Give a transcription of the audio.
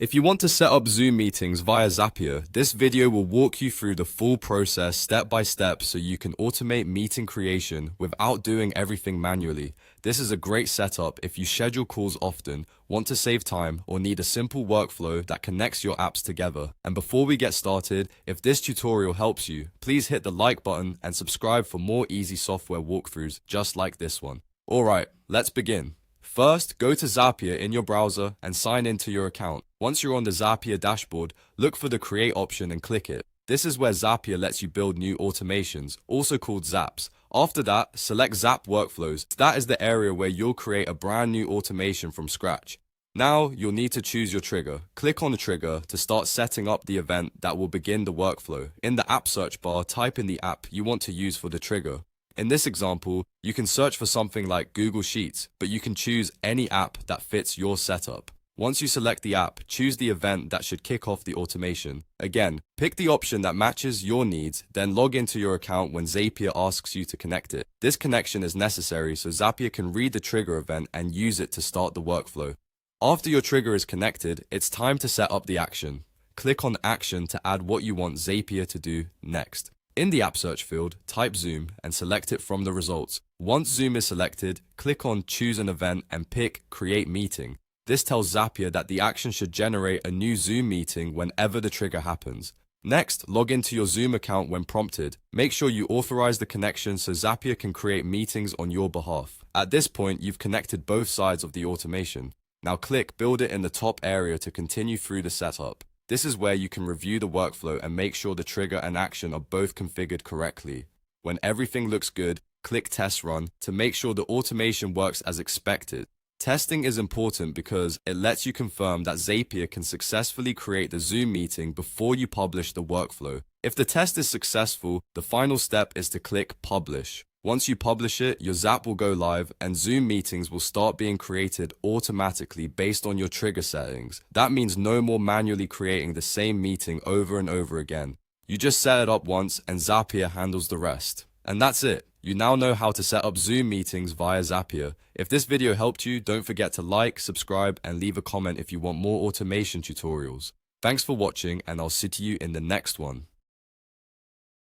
If you want to set up Zoom meetings via Zapier, this video will walk you through the full process step by step so you can automate meeting creation without doing everything manually. This is a great setup if you schedule calls often, want to save time, or need a simple workflow that connects your apps together. And before we get started, if this tutorial helps you, please hit the like button and subscribe for more easy software walkthroughs just like this one. Alright, let's begin. First, go to Zapier in your browser and sign into your account. Once you're on the Zapier dashboard, look for the Create option and click it. This is where Zapier lets you build new automations, also called Zaps. After that, select Zap Workflows. That is the area where you'll create a brand new automation from scratch. Now, you'll need to choose your trigger. Click on the trigger to start setting up the event that will begin the workflow. In the app search bar, type in the app you want to use for the trigger. In this example, you can search for something like Google Sheets, but you can choose any app that fits your setup. Once you select the app, choose the event that should kick off the automation. Again, pick the option that matches your needs, then log into your account when Zapier asks you to connect it. This connection is necessary so Zapier can read the trigger event and use it to start the workflow. After your trigger is connected, it's time to set up the action. Click on Action to add what you want Zapier to do next. In the app search field, type Zoom and select it from the results. Once Zoom is selected, click on Choose an Event and pick Create Meeting. This tells Zapier that the action should generate a new Zoom meeting whenever the trigger happens. Next, log into your Zoom account when prompted. Make sure you authorize the connection so Zapier can create meetings on your behalf. At this point, you've connected both sides of the automation. Now click Build It in the top area to continue through the setup. This is where you can review the workflow and make sure the trigger and action are both configured correctly. When everything looks good, click Test Run to make sure the automation works as expected. Testing is important because it lets you confirm that Zapier can successfully create the Zoom meeting before you publish the workflow. If the test is successful, the final step is to click Publish. Once you publish it, your Zap will go live and Zoom meetings will start being created automatically based on your trigger settings. That means no more manually creating the same meeting over and over again. You just set it up once and Zapier handles the rest. And that's it. You now know how to set up Zoom meetings via Zapier. If this video helped you, don't forget to like, subscribe, and leave a comment if you want more automation tutorials. Thanks for watching, and I'll see you in the next one.